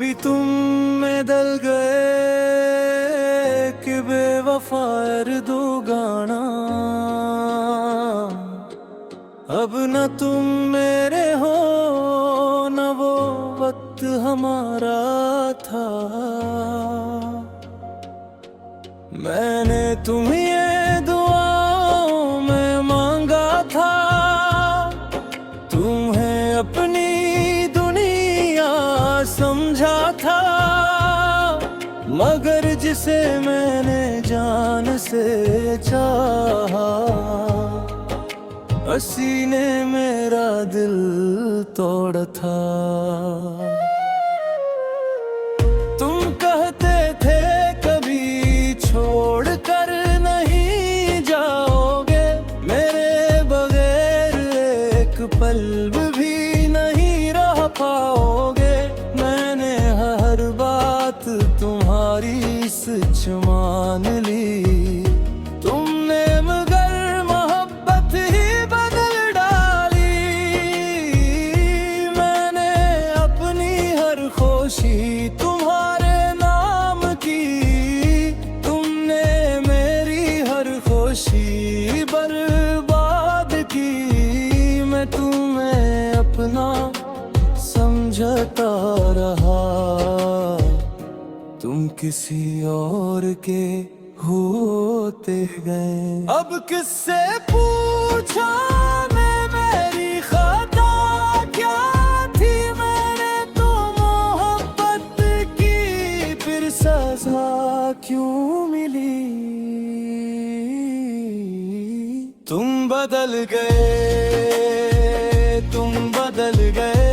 कभी तुम में दल गए कि बेवफा दो गाना। अब न तुम मेरे हो न वो वक्त हमारा था। मैंने तुम्हें दुआओं में मांगा था, तुम्हें अपनी दुनिया समझा था। मगर जिसे मैंने जान से चाहा, हंसी ने मेरा दिल तोड़ा था। तुम कहते थे कभी छोड़ कर नहीं जाओगे, मेरे बगैर एक पल भी नहीं रह पाओगे। मैंने हर बात तुम्हारी सच मान ली, तुमने मगर मोहब्बत ही बदल डाली। मैंने अपनी हर खुशी तुम्हारे नाम की, तुमने मेरी हर खुशी बर्बाद की। मैं तुम्हें अपना समझता रहा, तुम किसी और के होते गए। अब किससे पूछा मैं मेरी खता क्या थी, मैंने तो मोहब्बत की फिर सजा क्यों मिली। तुम बदल गए, तुम बदल गए,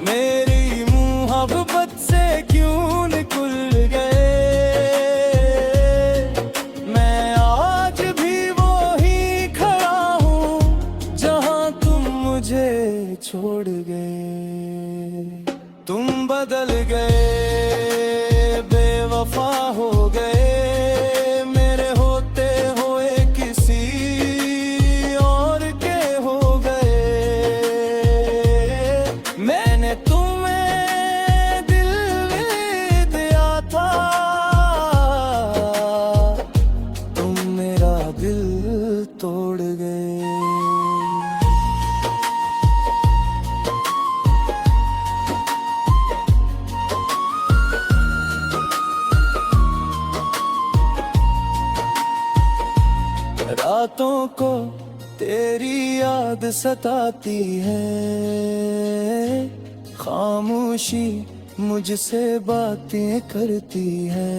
मेरी मोहब्बत से क्यों निकल गए। मैं आज भी वही खड़ा हूँ जहाँ तुम मुझे छोड़ गए। तुम बदल गए, बेवफा हो गए, मेरे होते हुए किसी और के हो गए। मैंने तुम्हें दिल दिया था, तुम मेरा दिल तोड़ गए। रातों को तेरी याद सताती है, खामोशी मुझसे बातें करती है।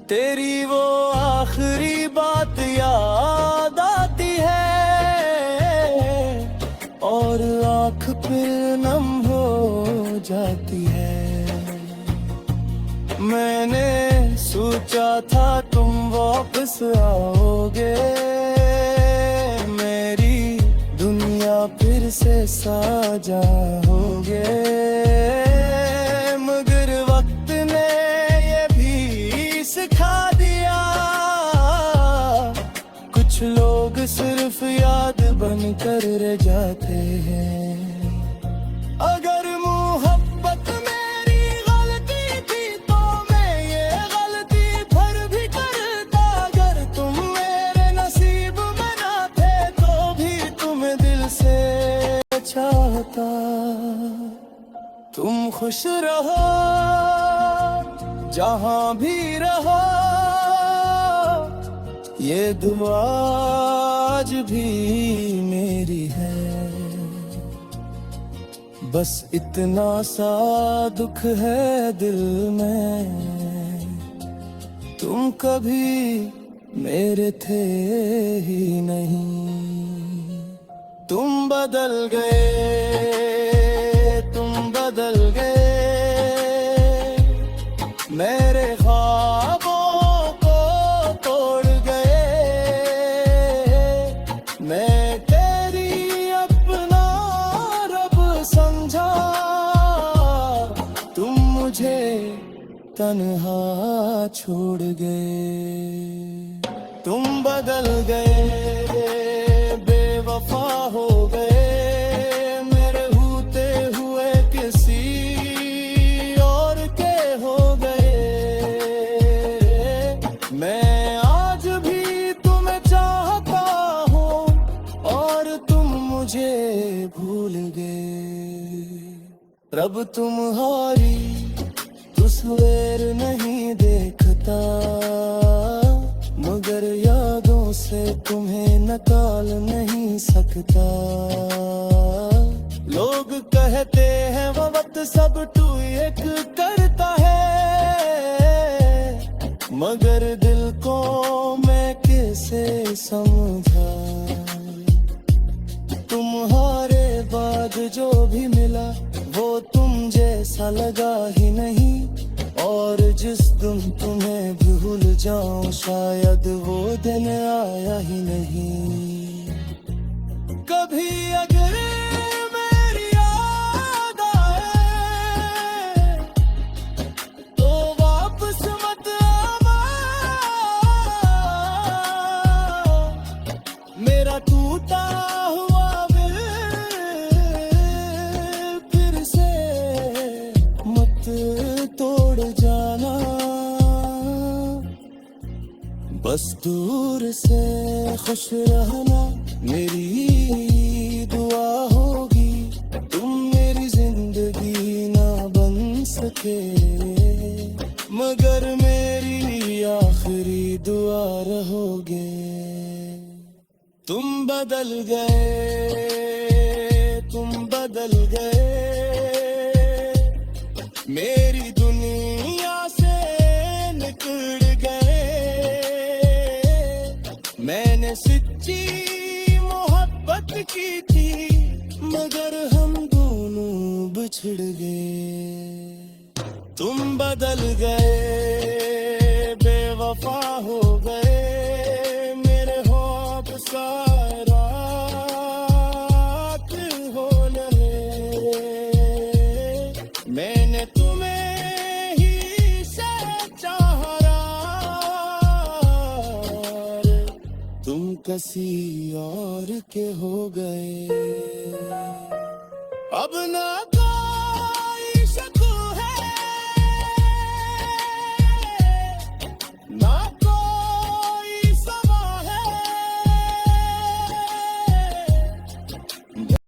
तेरी वो आखिरी बात याद आती है और आँख फिर नम हो जाती है। मैंने सोचा था तुम वापस आओगे, मेरी दुनिया फिर से साजा होगे। मगर वक्त ने ये भी सिखा दिया, कुछ लोग सिर्फ याद बनकर रह जाते हैं। अगर मोहब्बत मेरी गलती थी तो मैं ये गलती फिर भी करता। अगर तुम मेरे नसीब में ना थे तो भी तुम्हें दिल से चाहता। तुम खुश रहो जहाँ भी रहो, ये दुआ आज भी मेरी है। बस इतना सा दुख है दिल में, तुम कभी मेरे थे ही नहीं। तुम बदल गए, तुम बदल गए, मेरे ख्वाबों को तोड़ गए। मैं तेरी अपना रब समझा, तुम मुझे तन्हा छोड़ गए। तुम बदल गए, बेवफा हो गए, मेरे होते हुए सॉरी तू सवेर नहीं देखता, मगर यादों से तुम्हें निकाल नहीं सकता। लोग कहते हैं वो वक्त सब तू एक करता है, मगर दिल को मैं कैसे समझा। तुम्हारे बाद जो भी मिला वो तुम जैसा लगा ही नहीं, और जिस दिन तुम्हें भूल जाऊं शायद वो दिन आया ही नहीं। कभी अगर मेरी याद आए तो वापस मत आना, मेरा टूटा हुआ फिर से मत तोड़ जाना। बस दूर से खुश रहना मेरी दुआ होगी, तुम मेरी जिंदगी ना बन सके, मगर मेरी आखिरी दुआ रहोगे। तुम बदल गए, तुम बदल गए, मेरी दुनिया से निकल गए। मैंने सच्ची मोहब्बत की थी, मगर हम दोनों बिछड़ गए। तुम बदल गए, बेवफा हो गए, मेरे ख्वाब सारा हो लगे। मैंने तुम्हें ही से चाहा, तुम किसी और के हो गए। अब ना